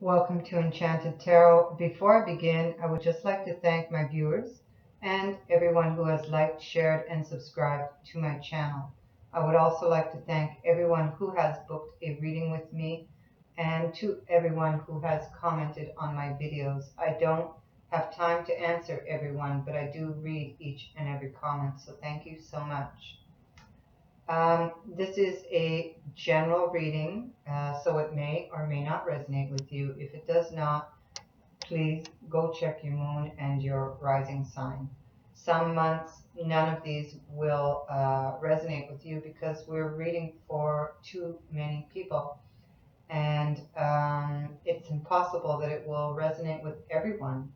Welcome to Enchanted Tarot. Before I begin, I would just like to thank my viewers and everyone who has liked, shared, and subscribed to my channel. I would also like to thank everyone who has booked a reading with me and to everyone who has commented on my videos. I don't have time to answer everyone, but I do read each and every comment, so thank you so much. This is a general reading, so it may or may not resonate with you. If it does not, please go check your moon and your rising sign. Some months, none of these will resonate with you because we're reading for too many people. And it's impossible that it will resonate with everyone.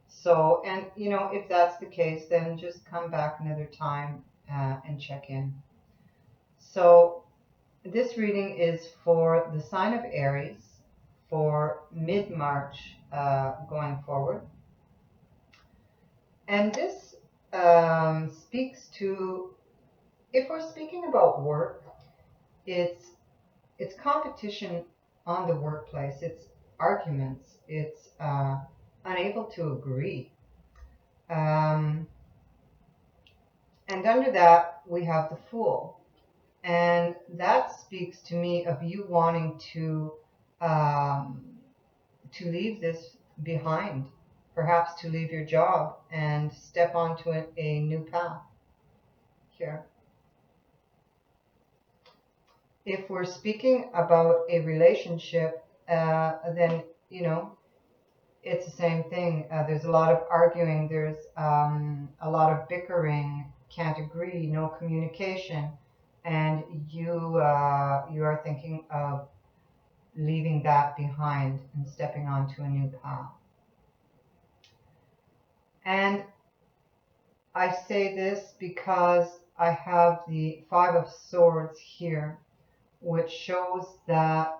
So, and if that's the case, then just come back another time and check in. So this reading is for the sign of Aries for mid-March going forward. And this speaks to, if we're speaking about work, it's competition on the workplace. It's arguments. It's unable to agree. And under that, we have the Fool. And that speaks to me of you wanting to leave this behind, perhaps to leave your job and step onto a new path here. If we're speaking about a relationship, then, it's the same thing. There's a lot of arguing. There's a lot of bickering, can't agree, no communication. And you are thinking of leaving that behind and stepping onto a new path. And I say this because I have the Five of Swords here, which shows that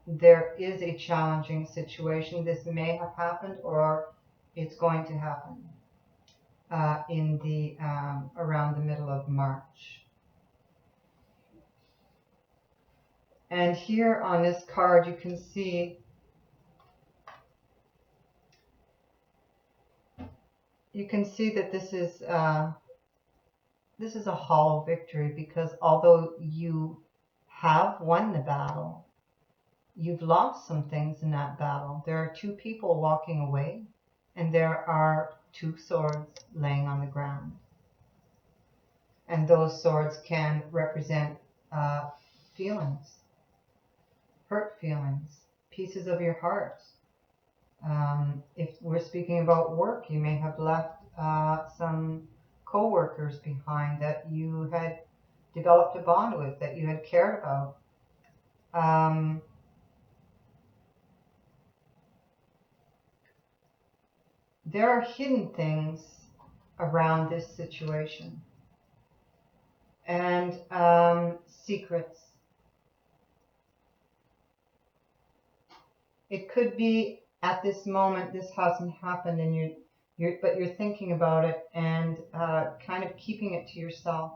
there is a challenging situation. This may have happened or it's going to happen in the around the middle of March. And here on this card, you can see that this is a hollow victory, because although you have won the battle, you've lost some things in that battle. There are two people walking away, and there are two swords laying on the ground. And those swords can represent feelings, hurt feelings, pieces of your heart. If we're speaking about work, you may have left some co-workers behind that you had developed a bond with, that you had cared about. There are hidden things around this situation, and secrets. It could be at this moment this hasn't happened, and but you're thinking about it and kind of keeping it to yourself.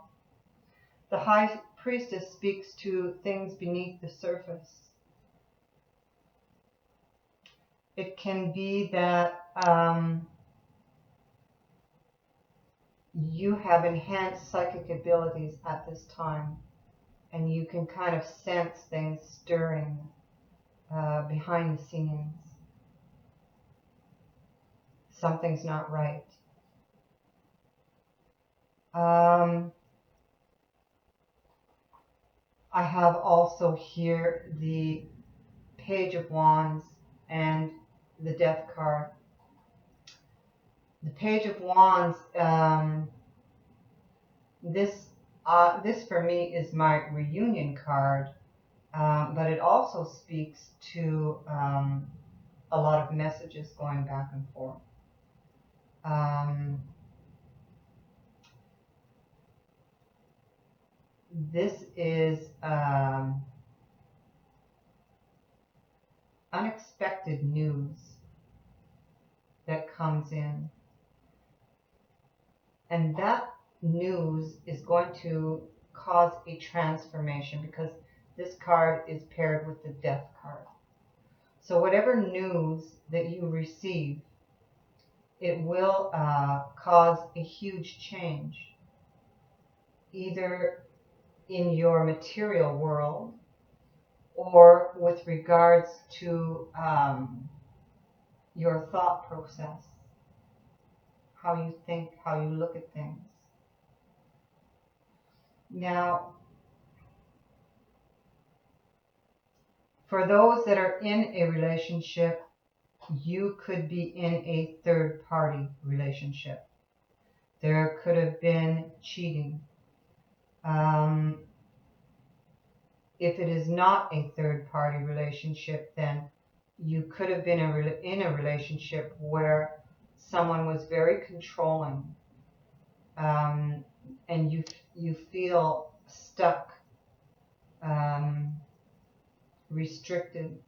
The High Priestess speaks to things beneath the surface. It can be that you have enhanced psychic abilities at this time, and you can kind of sense things stirring behind the scenes. Something's not right. I have also here the Page of Wands and the Death card. The Page of Wands, this for me is my reunion card, but it also speaks to a lot of messages going back and forth. This is unexpected news that comes in. And that news is going to cause a transformation, because this card is paired with the Death card. So whatever news that you receive, it will cause a huge change, either in your material world or with regards to your thought process, how you think, how you look at things. Now, for those that are in a relationship, you could be in a third party relationship. There could have been cheating. If it is not a third party relationship, then you could have been in a relationship where someone was very controlling, and you feel stuck, restricted.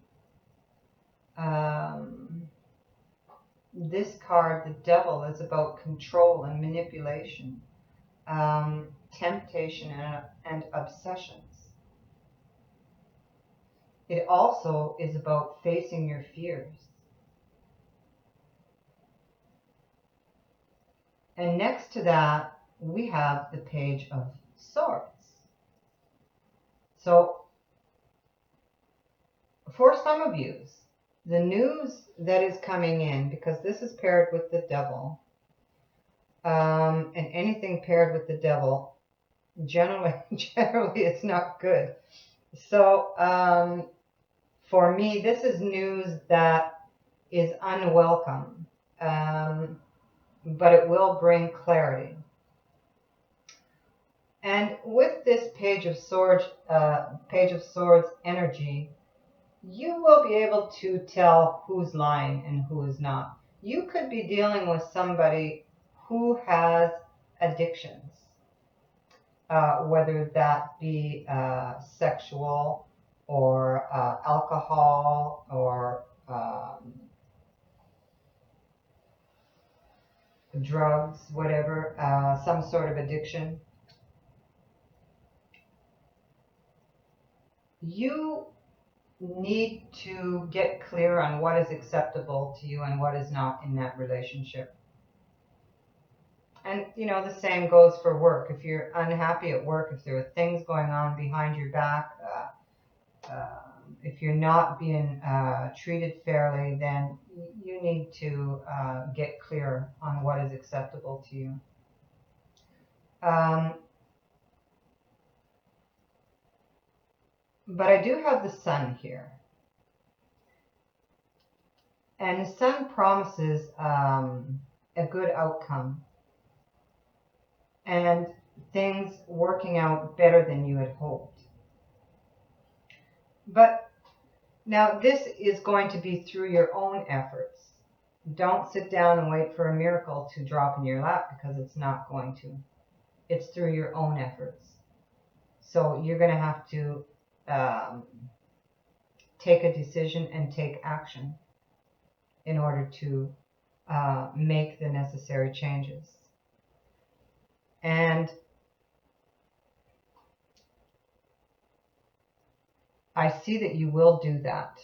This card, the Devil, is about control and manipulation, temptation and obsessions. It also is about facing your fears. And next to that, we have the Page of Swords. So, for some of you, the news that is coming in, because this is paired with the Devil, and anything paired with the Devil, generally it's not good. So, for me, this is news that is unwelcome, but it will bring clarity. And with this Page of Swords energy, you will be able to tell who's lying and who is not. You could be dealing with somebody who has addictions, whether that be sexual or alcohol or drugs, whatever, some sort of addiction. You need to get clear on what is acceptable to you and what is not in that relationship. And, the same goes for work. If you're unhappy at work, if there are things going on behind your back, if you're not being treated fairly, then you need to get clear on what is acceptable to you. But I do have the Sun here. And the Sun promises a good outcome and things working out better than you had hoped. But now this is going to be through your own efforts. Don't sit down and wait for a miracle to drop in your lap, because it's not going to. It's through your own efforts. So you're going to have to take a decision and take action in order to make the necessary changes. And I see that you will do that.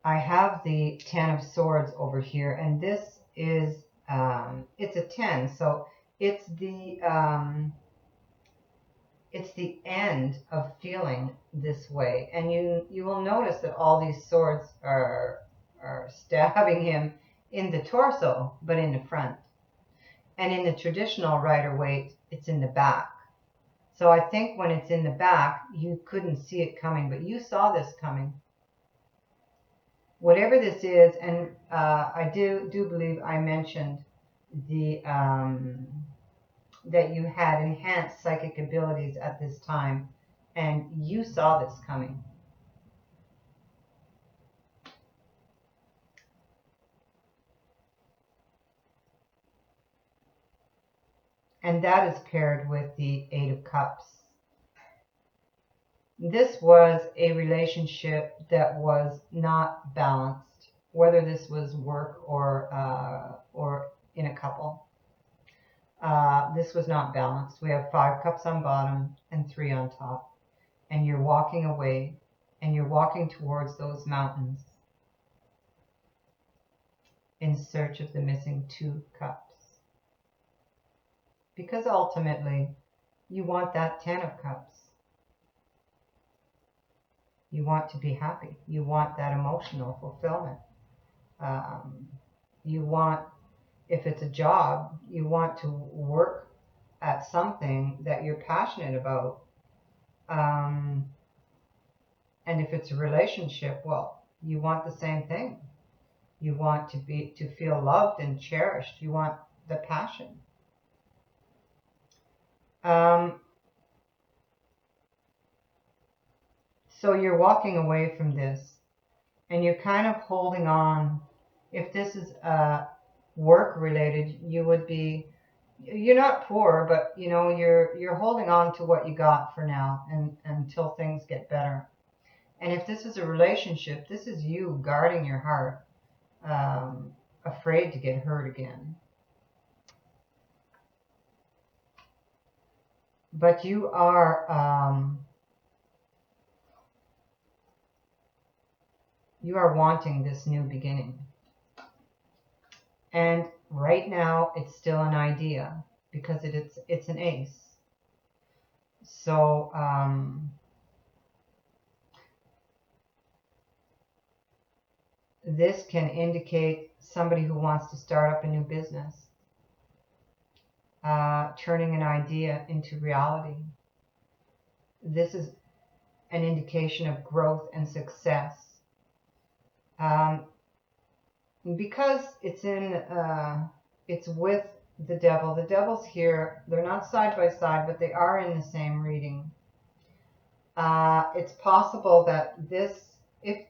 I have the Ten of Swords over here, and this is, it's a 10, so it's the end of feeling this way. And you will notice that all these swords are stabbing him in the torso, but in the front. And in the traditional Rider-Waite, it's in the back. So I think when it's in the back, you couldn't see it coming, but you saw this coming. Whatever this is, and I do believe I mentioned the that you had enhanced psychic abilities at this time, and you saw this coming. And that is paired with the Eight of Cups. This was a relationship that was not balanced, whether this was work or in a couple. This was not balanced. We have 5 cups on bottom and 3 on top. And you're walking away and you're walking towards those mountains in search of the missing 2 cups. Because ultimately, you want that 10 of cups. You want to be happy. You want that emotional fulfillment. You want, if it's a job, you want to work at something that you're passionate about. And if it's a relationship, well, you want the same thing. You want to feel loved and cherished. You want the passion. So you're walking away from this, and you're kind of holding on. If this is work related, you're not poor, but you're holding on to what you got for now, and until things get better. And if this is a relationship, this is you guarding your heart, afraid to get hurt again. But you are wanting this new beginning. And right now it's still an idea, because it's an ace. So this can indicate somebody who wants to start up a new business, turning an idea into reality. This is an indication of growth and success. Because it's with the devil. The devil's here. They're not side by side, but they are in the same reading. It's possible that if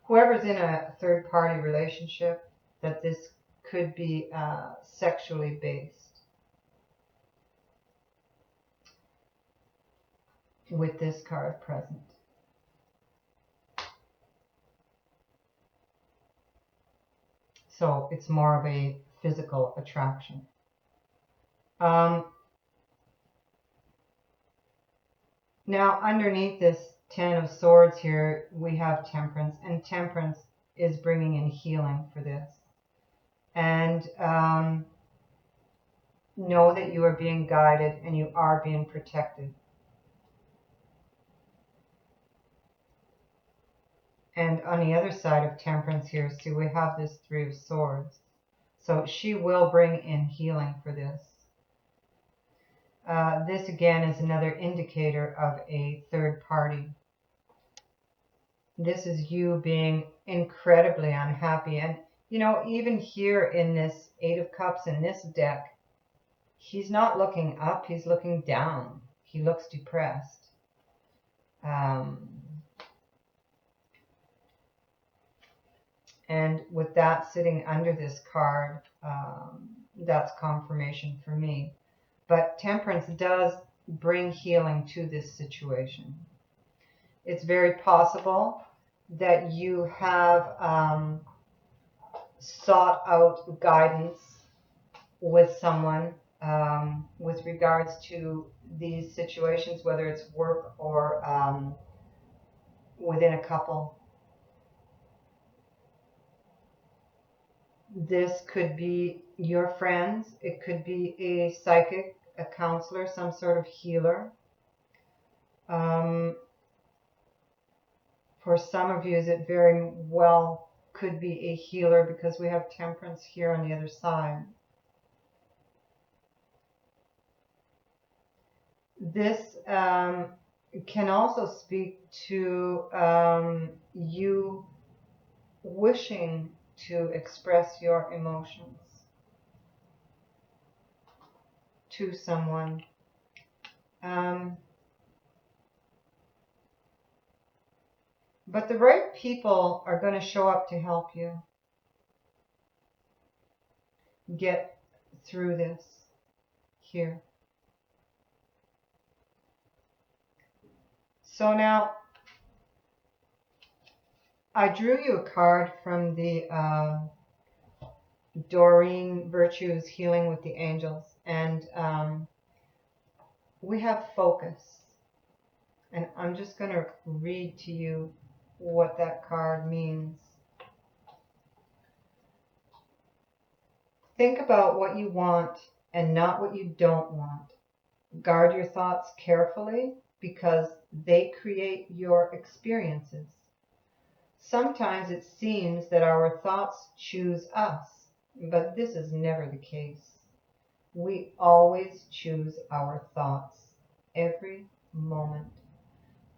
whoever's in a third-party relationship, that this could be sexually based with this card present. So it's more of a physical attraction. Now, underneath this 10 of Swords here, we have Temperance, and Temperance is bringing in healing for this. And know that you are being guided and you are being protected. And on the other side of Temperance here, see, we have this 3 of Swords. So she will bring in healing for this. This again is another indicator of a third party. This is you being incredibly unhappy. And, even here in this 8 of Cups in this deck, he's not looking up, he's looking down. He looks depressed. And with that sitting under this card, that's confirmation for me. But Temperance does bring healing to this situation. It's very possible that you have sought out guidance with someone with regards to these situations, whether it's work or within a couple. This could be your friends. It could be a psychic, a counselor, some sort of healer. For some of you, it very well could be a healer, because we have Temperance here on the other side. This can also speak to you wishing to express your emotions to someone. But the right people are going to show up to help you get through this here. So now, I drew you a card from the Doreen Virtue's Healing with the Angels, and we have focus. And I'm just going to read to you what that card means. Think about what you want and not what you don't want. Guard your thoughts carefully because they create your experiences. Sometimes it seems that our thoughts choose us, but this is never the case. We always choose our thoughts, every moment.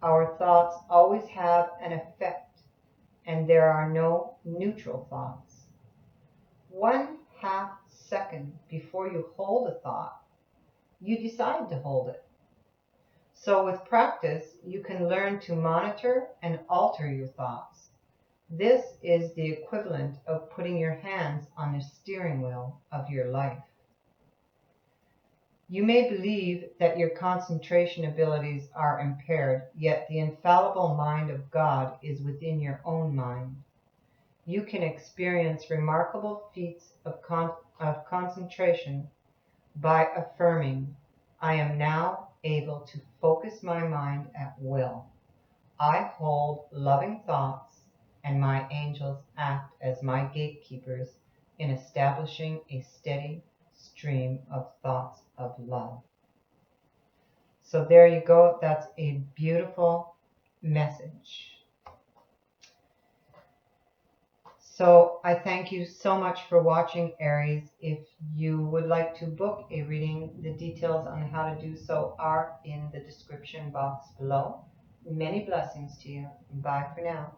Our thoughts always have an effect, and there are no neutral thoughts. 1/2 second before you hold a thought, you decide to hold it. So with practice, you can learn to monitor and alter your thoughts. This is the equivalent of putting your hands on the steering wheel of your life. You may believe that your concentration abilities are impaired, yet the infallible mind of God is within your own mind. You can experience remarkable feats of concentration by affirming, I am now able to focus my mind at will. I hold loving thoughts, and my angels act as my gatekeepers in establishing a steady stream of thoughts of love. So there you go. That's a beautiful message. So I thank you so much for watching, Aries. If you would like to book a reading, the details on how to do so are in the description box below. Many blessings to you. Bye for now.